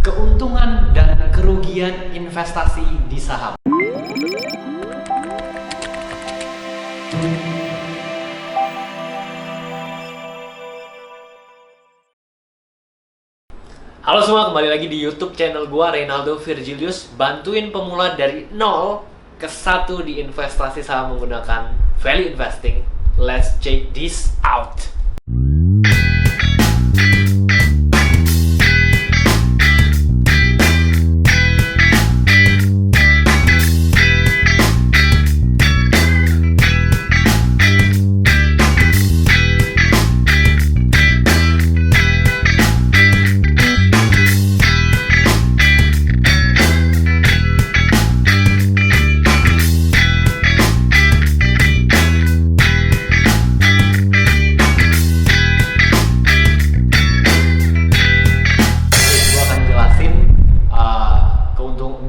keuntungan dan kerugian investasi di saham. Halo semua, kembali lagi di YouTube channel gua, Reynaldo Virgilius. Bantuin pemula dari 0 ke 1 di investasi saham menggunakan value investing. Let's check this out.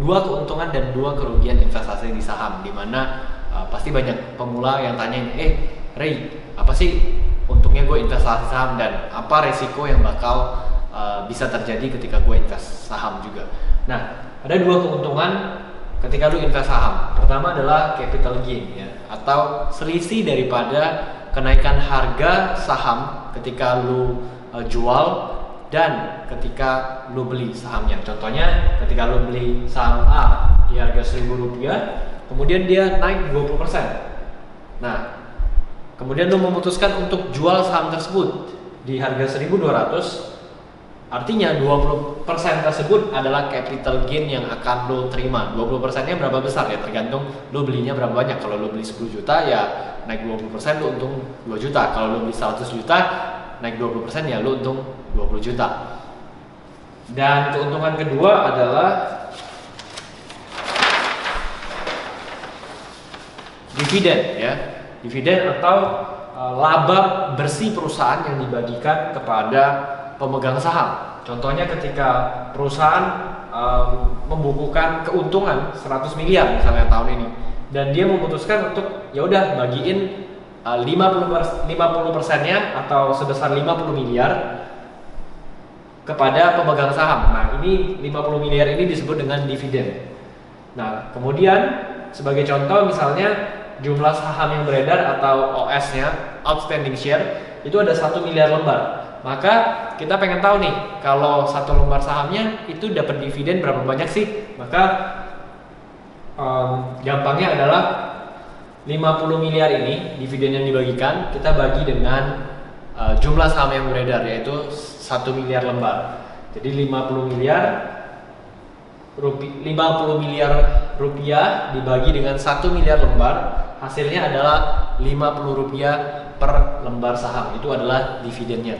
Dua keuntungan dan dua kerugian investasi di saham, dimana pasti banyak pemula yang tanyain, Ray, apa sih untungnya gue investasi saham dan apa resiko yang bakal bisa terjadi ketika gue invest saham juga. Nah, ada dua keuntungan ketika lu invest saham. Pertama adalah capital gain, ya, atau selisih daripada kenaikan harga saham ketika lu jual dan ketika lu beli sahamnya. Contohnya ketika lu beli saham A di harga Rp1.000, kemudian dia naik 20%. Nah, kemudian lu memutuskan untuk jual saham tersebut di harga 1.200, artinya 20% tersebut adalah capital gain yang akan lu terima. 20%-nya berapa besar ya, tergantung lu belinya berapa banyak. Kalau lu beli 10 juta ya naik 20%, lu untung 2 juta. Kalau lu beli 100 juta naik 20% ya lu untung 20 juta. Dan keuntungan kedua adalah dividen, ya. Dividen atau laba bersih perusahaan yang dibagikan kepada pemegang saham. Contohnya ketika perusahaan membukukan keuntungan 100 miliar misalnya tahun ini, dan dia memutuskan untuk ya udah bagiin 50%-nya atau sebesar 50 miliar kepada pemegang saham. Nah, ini 50 miliar ini disebut dengan dividen. Nah, kemudian sebagai contoh misalnya jumlah saham yang beredar atau OS-nya, outstanding share, itu ada 1 miliar lembar. Maka kita pengen tahu nih, kalau 1 lembar sahamnya itu dapat dividen berapa banyak sih? Maka gampangnya adalah 50 miliar ini dividen yang dibagikan kita bagi dengan jumlah saham yang beredar, yaitu 1 miliar lembar. Jadi 50 miliar rupiah dibagi dengan 1 miliar lembar, hasilnya adalah 50 rupiah per lembar saham. Itu adalah dividennya.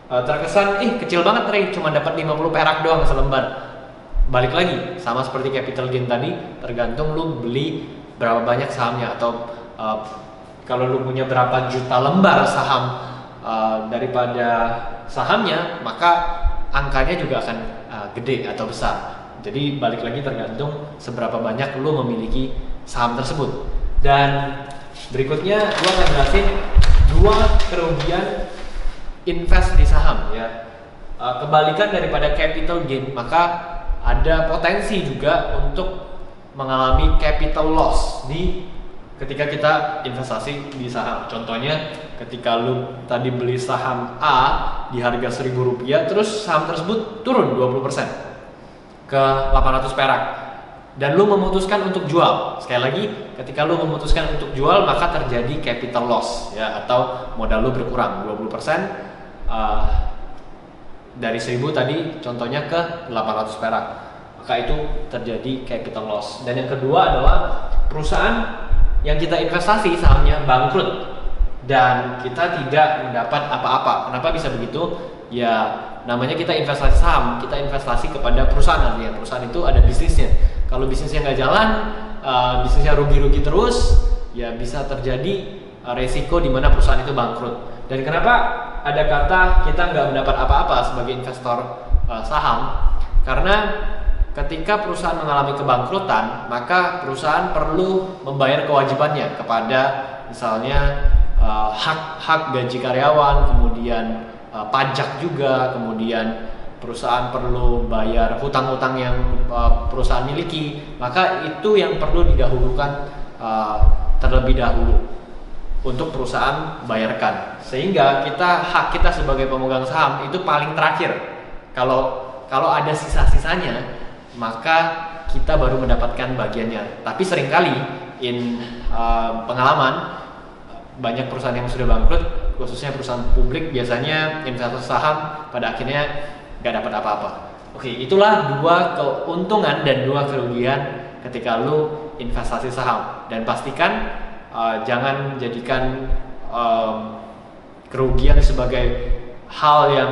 Terkesan kecil banget, Ray, cuma dapat 50 perak doang selembar. Balik lagi, sama seperti capital gain tadi, tergantung lu beli berapa banyak sahamnya, atau kalau lu punya berapa juta lembar saham daripada sahamnya, maka angkanya juga akan gede atau besar. Jadi balik lagi tergantung seberapa banyak lu memiliki saham tersebut. Dan berikutnya gua akan jelasin dua kerugian invest di saham, ya. Kebalikan daripada capital gain, maka ada potensi juga untuk mengalami capital loss ketika kita investasi di saham. Contohnya ketika lu tadi beli saham A di harga Rp1.000, terus saham tersebut turun 20% ke 800 perak dan lu memutuskan untuk jual. Sekali lagi, ketika lu memutuskan untuk jual, maka terjadi capital loss, ya, atau modal lu berkurang 20% dari 1.000 tadi contohnya ke 800 perak. Maka itu terjadi capital loss. Dan yang kedua adalah perusahaan yang kita investasi sahamnya bangkrut dan kita tidak mendapat apa-apa. Kenapa bisa begitu? Ya, namanya kita investasi saham, kita investasi kepada perusahaan, artinya perusahaan itu ada bisnisnya. Kalau bisnisnya nggak jalan, bisnisnya rugi-rugi terus, ya bisa terjadi resiko di mana perusahaan itu bangkrut. Dan kenapa ada kata kita nggak mendapat apa-apa sebagai investor saham? Karena ketika perusahaan mengalami kebangkrutan, maka perusahaan perlu membayar kewajibannya kepada misalnya hak gaji karyawan, kemudian pajak juga, kemudian perusahaan perlu bayar hutang-hutang yang perusahaan miliki, maka itu yang perlu didahulukan terlebih dahulu untuk perusahaan bayarkan, sehingga hak kita sebagai pemegang saham itu paling terakhir. Kalau ada sisa-sisanya, maka kita baru mendapatkan bagiannya. Tapi seringkali pengalaman banyak perusahaan yang sudah bangkrut, khususnya perusahaan publik, biasanya investor saham pada akhirnya nggak dapat apa-apa. Oke, itulah 2 keuntungan dan 2 kerugian ketika lu investasi saham. Dan pastikan jangan jadikan kerugian sebagai hal yang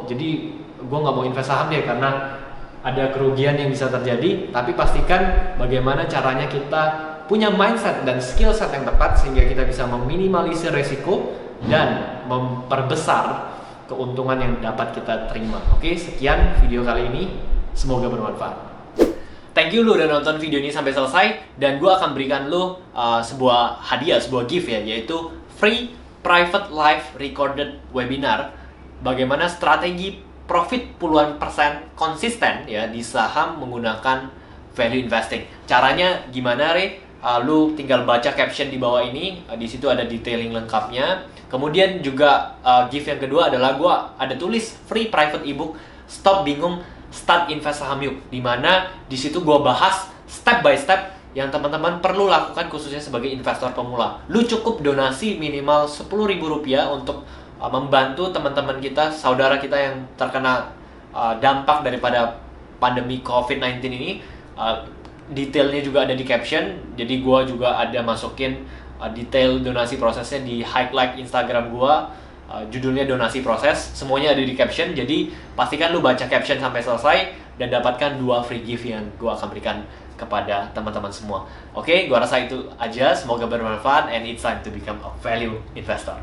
jadi gue nggak mau invest saham deh karena ada kerugian yang bisa terjadi. Tapi pastikan bagaimana caranya kita punya mindset dan skill set yang tepat sehingga kita bisa meminimalisir resiko dan memperbesar keuntungan yang dapat kita terima. Oke, sekian video kali ini, semoga bermanfaat. Thank you lu udah nonton video ini sampai selesai, dan gue akan berikan lu sebuah hadiah, sebuah gift ya, yaitu free private live recorded webinar bagaimana strategi profit puluhan persen konsisten ya di saham menggunakan value investing. Caranya gimana, Re? Lu tinggal baca caption di bawah ini, di situ ada detailing lengkapnya. Kemudian juga gift yang kedua adalah gua ada tulis free private ebook Stop Bingung Start Invest Saham Yuk, dimana di situ gua bahas step by step yang teman-teman perlu lakukan khususnya sebagai investor pemula. Lu cukup donasi minimal Rp10.000 untuk membantu teman-teman kita, saudara kita yang terkena dampak daripada pandemi COVID-19 ini. Detailnya juga ada di caption, jadi gue juga ada masukin detail donasi prosesnya di highlight Instagram gue, judulnya donasi proses, semuanya ada di caption. Jadi pastikan lu baca caption sampai selesai dan dapatkan 2 free gift yang gue akan berikan kepada teman-teman semua. Oke, gue rasa itu aja, semoga bermanfaat, and it's time to become a value investor.